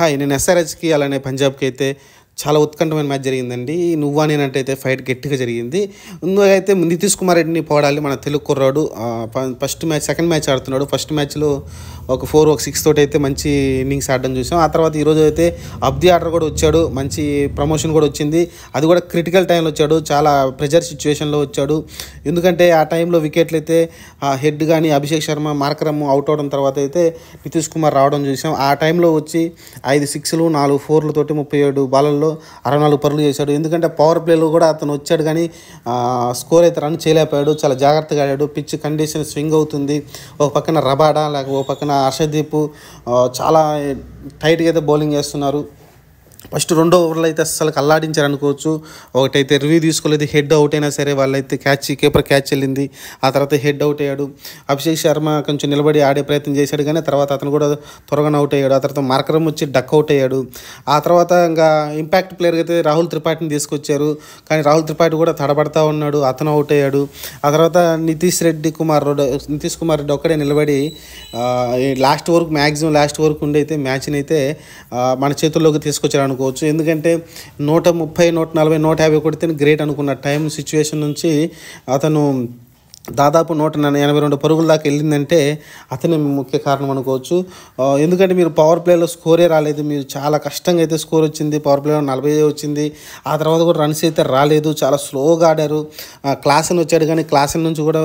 Hi! నేను ఎస్ఆర్‌హెచ్‌కి అలానే పంజాబ్‌కి అయితే చాలా ఉత్కంఠమైన మ్యాచ్ జరిగిందండి. నువ్వా నేనంటయితే ఫైట్ గట్టిగా జరిగింది. ముందుగా అయితే నితీష్ కుమార్ రెడ్డిని పొగడాలి. మన తెలుగు కుర్రాడు ఫస్ట్ మ్యాచ్, సెకండ్ మ్యాచ్ ఆడుతున్నాడు. ఫస్ట్ మ్యాచ్‌లో ఒక 4, ఒక 6 తోటైతే మంచి ఇన్నింగ్స్ ఆడడం చూసాం. ఆ తర్వాత ఈరోజు అయితే అబ్ది ఆర్డర్ కూడా వచ్చాడు. మంచి ప్రమోషన్ కూడా వచ్చింది. అది కూడా క్రిటికల్ టైంలో వచ్చాడు. చాలా ప్రెజర్ సిచ్యువేషన్‌లో వచ్చాడు. ఎందుకంటే ఆ టైంలో వికెట్లు అయితే హెడ్ కానీ అభిషేక్ శర్మ, మార్కరమ్ అవుట్ అవడం తర్వాత అయితే నితీష్ కుమార్ రావడం చూసాం. ఆ టైంలో వచ్చి 5 సిక్స్‌లు, 4 ఫోర్‌లు తోటి 37 బాలల్లో 64 పరుగులు చేశాడు. ఎందుకంటే పవర్ ప్లేలో కూడా అతను వచ్చాడు కానీ స్కోర్ అయితే రన్ చేయలేకపోయాడు. చాలా జాగ్రత్తగా ఆడాడు. పిచ్ కండిషన్ స్వింగ్ అవుతుంది. ఒక పక్కన రబాడా లేక ఒక పక్కన హర్షదీప్ చాలా టైట్గా అయితే బౌలింగ్ చేస్తున్నారు. ఫస్ట్ 2 ఓవర్లు అయితే అస్సలు అల్లాడించారు అనుకోవచ్చు. ఒకటైతే రివ్యూ తీసుకోలేదు, హెడ్ అవుట్ అయినా సరే వాళ్ళైతే కీపర్ క్యాచ్ వెళ్ళింది. ఆ తర్వాత హెడ్ అవుట్ అయ్యాడు. అభిషేక్ శర్మ కొంచెం నిలబడి ఆడే ప్రయత్నం చేశాడు కానీ తర్వాత అతను కూడా త్వరగా అవుట్ అయ్యాడు. ఆ తర్వాత మార్కరం వచ్చి డక్ అవుట్ అయ్యాడు. ఆ తర్వాత ఇంకా ఇంపాక్ట్ ప్లేయర్గా అయితే రాహుల్ త్రిపాఠిని తీసుకొచ్చారు. కానీ రాహుల్ త్రిపాఠి కూడా తడబడతా ఉన్నాడు. అతను అవుట్ అయ్యాడు. ఆ తర్వాత నితీష్ కుమార్ రెడ్డి ఒక్కడే నిలబడి లాస్ట్ వరకు ఉండి అయితే మ్యాచ్ని అయితే మన చేతుల్లోకి తీసుకొచ్చారు అనుకోవచ్చు. ఎందుకంటే 130, 140, 150 కొడితే గ్రేట్ అనుకున్న టైం సిచ్యువేషన్ నుంచి అతను దాదాపు 182 పరుగుల దాకా వెళ్ళిందంటే అతనే ముఖ్య కారణం అనుకోవచ్చు. ఎందుకంటే మీరు పవర్ ప్లేలో స్కోరే రాలేదు. మీరు చాలా కష్టంగా అయితే స్కోర్ వచ్చింది. పవర్ ప్లేలో 40 వచ్చింది. ఆ తర్వాత కూడా రన్స్ అయితే రాలేదు. చాలా స్లోగా ఆడారు. క్లాసన్ వచ్చాడు కానీ క్లాసన్ నుంచి కూడా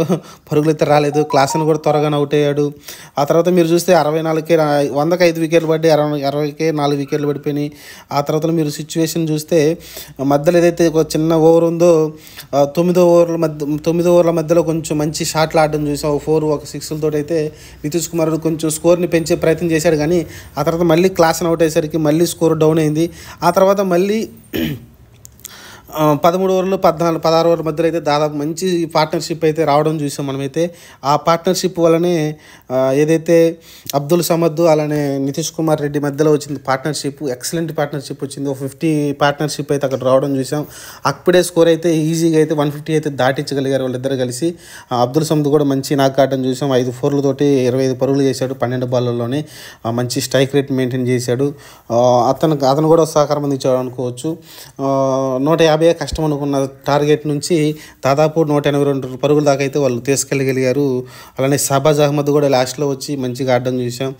పరుగులు అయితే రాలేదు. క్లాసన్ కూడా త్వరగా అవుట్ అయ్యాడు. ఆ తర్వాత మీరు చూస్తే 64కే 100కి 5 వికెట్లు పడ్డాయి. 60కే 4 వికెట్లు పడిపోయినాయి. ఆ తర్వాత మీరు సిచ్యువేషన్ చూస్తే మధ్యలో ఏదైతే ఒక చిన్న ఓవర్ ఉందో 9 ఓవర్ల మధ్యలో కొంచెం మంచి షాట్లు ఆడడం చూసాం. 4, ఒక 6 అయితే నితీష్ కుమార్ కొంచెం స్కోర్ని పెంచే ప్రయత్నం చేశాడు కానీ ఆ తర్వాత మళ్ళీ క్లాసన్ అవుట్ అయ్యేసరికి మళ్ళీ స్కోర్ డౌన్ అయింది. ఆ తర్వాత మళ్ళీ 13 ఓవర్లు 16 ఓవర్ల మధ్యలో అయితే దాదాపు మంచి పార్ట్నర్షిప్ అయితే రావడం చూసాం మనమైతే. ఆ పార్ట్నర్షిప్ వల్లనే ఏదైతే అబ్దుల్ సమద్ అలానే నితీష్ కుమార్ రెడ్డి మధ్యలో వచ్చింది పార్ట్నర్షిప్, ఎక్సలెంట్ పార్ట్నర్షిప్ వచ్చింది. ఒక 50 పార్ట్నర్షిప్ అయితే అక్కడ రావడం చూసాం. అప్పుడే స్కోర్ అయితే ఈజీగా అయితే 150 అయితే దాటించగలిగారు వాళ్ళిద్దరు కలిసి. అబ్దుల్ సమద్ కూడా మంచి నాక్ ఆడడం చూసాం. 5 ఫోర్లతోటి 25 పరుగులు చేశాడు 12 బాల్లోనే. మంచి స్ట్రైక్ రేట్ మెయింటైన్ చేశాడు. అతను కూడా సహకారం అందించాడు అనుకోవచ్చు. 150 కష్టం అనుకున్న టార్గెట్ నుంచి దాదాపు 182 పరుగుల దాకా అయితే వాళ్ళు తీసుకెళ్ళగలిగారు. అలానే షాబాజ్ అహ్మద్ కూడా లాస్ట్లో వచ్చి మంచిగా ఆడడం చూసాం.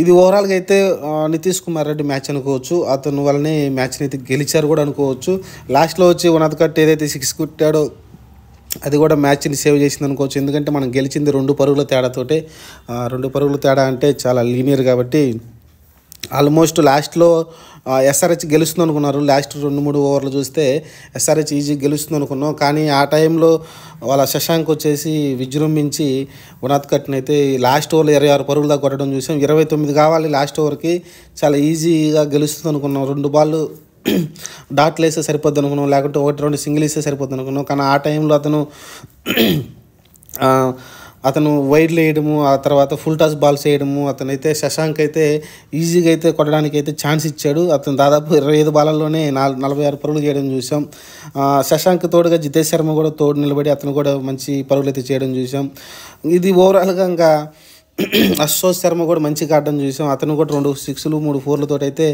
ఇది ఓవరాల్గా అయితే నితీష్ కుమార్ రెడ్డి మ్యాచ్ అనుకోవచ్చు. అతను వల్లనే మ్యాచ్ని అయితే గెలిచారు కూడా అనుకోవచ్చు. లాస్ట్లో వచ్చి ఉనద్కట్ ఏదైతే 6 కొట్టాడో అది కూడా మ్యాచ్ని సేవ్ చేసింది అనుకోవచ్చు. ఎందుకంటే మనం గెలిచింది 2 పరుగుల తేడాతోటే. 2 పరుగుల తేడా అంటే చాలా లీనియర్ కాబట్టి ఆల్మోస్ట్ లాస్ట్లో ఎస్ఆర్హెచ్ గెలుస్తుంది అనుకున్నారు. లాస్ట్ 2-3 ఓవర్లు చూస్తే ఎస్ఆర్హెచ్ ఈజీ గెలుస్తుంది అనుకున్నాం. కానీ ఆ టైంలో వాళ్ళ శశాంక్ వచ్చేసి విజృంభించి ఉనద్కట్ని అయితే లాస్ట్ ఓవర్లో 26 పరుగులు దాకా కొట్టడం చూసాం. 29 కావాలి లాస్ట్ ఓవర్కి. చాలా ఈజీగా గెలుస్తుంది అనుకున్నాం. 2 బాళ్ళు డాట్లు వేస్తే సరిపోద్ది అనుకున్నాం. లేకుంటే 1-2 సింగిల్ వేస్తే సరిపోద్ది అనుకున్నాం. కానీ ఆ టైంలో అతను వైడ్లు వేయడము, ఆ తర్వాత ఫుల్ టాస్ బాల్స్ వేయడము, అతనైతే శశాంక్ అయితే ఈజీగా అయితే కొట్టడానికి అయితే ఛాన్స్ ఇచ్చాడు. అతను దాదాపు 25 బాలల్లోనే 46 పరుగులు చేయడం చూసాం. శశాంక్ తోడుగా జితేష్ శర్మ కూడా తోడు నిలబడి అతను కూడా మంచి పరుగులు అయితే చేయడం చూసాం. ఇది ఓవరాల్గా ఇంకా అశ్వత్ శర్మ కూడా మంచిగా ఆడడం చూసాం. అతను కూడా 2 సిక్స్లు 3 ఫోర్లతో అయితే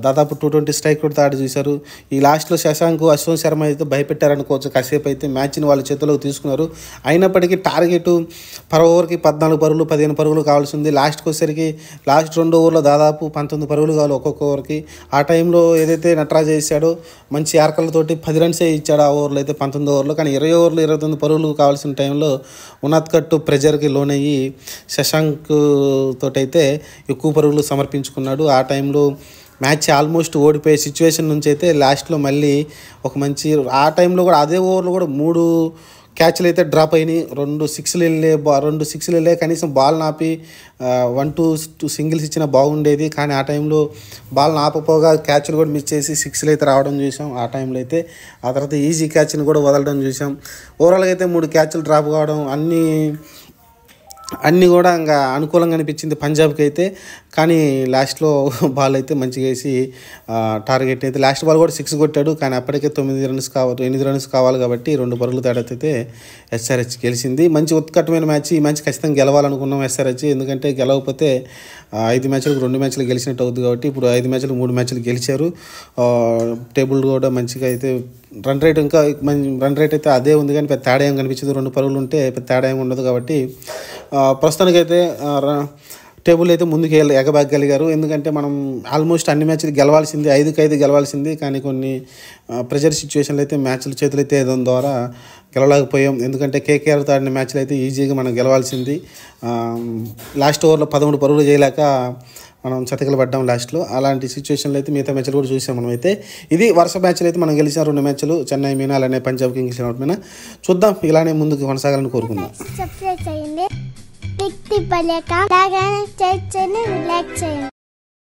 దాదాపు 220 స్ట్రైక్ కూడా ఆడి చూశారు. ఈ లాస్ట్లో శశాంక్ అశ్వత్ శర్మ అయితే భయపెట్టారనుకోవచ్చు. కాసేపు అయితే మ్యాచ్ని వాళ్ళ చేతిలోకి తీసుకున్నారు. అయినప్పటికీ టార్గెట్ పర్ ఓవర్కి 14 పరుగులు 15 పరుగులు కావాల్సి ఉంది. లాస్ట్కి వచ్చేసరికి లాస్ట్ 2 ఓవర్లో దాదాపు 19 పరుగులు కావాలి ఒక్కొక్క ఓవర్కి. ఆ టైంలో ఏదైతే నటరాజ్ చేశాడో మంచి యార్కర్లతోటి 10 రన్సే ఇచ్చాడు ఆ ఓవర్లో అయితే 19 ఓవర్లో. కానీ 20 ఓవర్లు 29 పరుగులు కావాల్సిన టైంలో ఉనద్కట్ ప్రెజర్కి లోనయ్యి శశాంక్ తోటైతే ఎక్కువ పరుగులు సమర్పించుకున్నాడు. ఆ టైంలో మ్యాచ్ ఆల్మోస్ట్ ఓడిపోయే సిచ్యువేషన్ నుంచి అయితే లాస్ట్లో మళ్ళీ ఒక మంచి ఆ టైంలో కూడా అదే ఓవర్లో కూడా 3 క్యాచ్లు అయితే డ్రాప్ అయినాయి. 2 సిక్స్లు వెళ్ళే కనీసం బాల్ నాపి 1-2 సింగిల్స్ ఇచ్చినా బాగుండేది. కానీ ఆ టైంలో బాల్ నాపపోగా క్యాచ్లు కూడా మిస్ చేసి 6లు అయితే రావడం చూసాం. ఆ టైంలో అయితే ఆ తర్వాత ఈజీ క్యాచ్ని కూడా వదలడం చూసాం. ఓవరాల్గా అయితే 3 క్యాచ్లు డ్రాప్ కావడం అన్నీ కూడా ఇంకా అనుకూలంగా అనిపించింది పంజాబ్కి అయితే. కానీ లాస్ట్లో బాల్ అయితే మంచిగా వేసి టార్గెట్ అయితే లాస్ట్ బాల్ కూడా 6 కొట్టాడు. కానీ అప్పటికే 8 రన్స్ కావాలి కాబట్టి 2 పరుగుల తేడాతో అయితే ఎస్ఆర్హెచ్ గెలిచింది. మంచి ఉత్కటమైన మ్యాచ్. ఈ మ్యాచ్ ఖచ్చితంగా గెలవాలనుకున్నాం ఎస్ఆర్హెచ్, ఎందుకంటే గెలవకపోతే 5 మ్యాచ్లకు 2 మ్యాచ్లు గెలిచినట్టు అవుతుంది కాబట్టి ఇప్పుడు 5 మ్యాచ్లకు 3 మ్యాచ్లు గెలిచారు. టేబుల్ కూడా మంచిగా అయితే రన్ రేట్ ఇంకా రన్ రేట్ అయితే అదే ఉంది, కానీ పెద్ద తేడా ఏం కనిపించదు. 2 పరుగులు ఉంటే పెద్ద తేడా ఏమి ఉండదు కాబట్టి ప్రస్తుతానికైతే టేబుల్ అయితే ముందుకు ఎగబాగలిగారు. ఎందుకంటే మనం ఆల్మోస్ట్ అన్ని మ్యాచ్లు గెలవాల్సింది, 5-5 గెలవాల్సింది. కానీ కొన్ని ప్రెజర్ సిచ్యువేషన్లు అయితే మ్యాచ్లు చేతులు అయితే దాని ద్వారా గెలవలేకపోయాం. ఎందుకంటే కేకేఆర్తో ఆడిన మ్యాచ్లు అయితే ఈజీగా మనం గెలవాల్సింది. లాస్ట్ ఓవర్లో 13 పరుగులు చేయలేక మనం చతికిల పడ్డాం లాస్ట్లో. అలాంటి సిచ్యువేషన్లో అయితే మిగతా మ్యాచ్లు కూడా చూసాం మనం అయితే. ఇది వరుస మ్యాచ్లు అయితే మనం గెలిచిన 2 మ్యాచ్లు, చెన్నై మీద అలానే పంజాబ్ కింగ్స్ మీద. చూద్దాం, ఇలానే ముందుకు కొనసాగాలని కోరుకుందాం. సబ్స్క్రైబ్ చేయండి.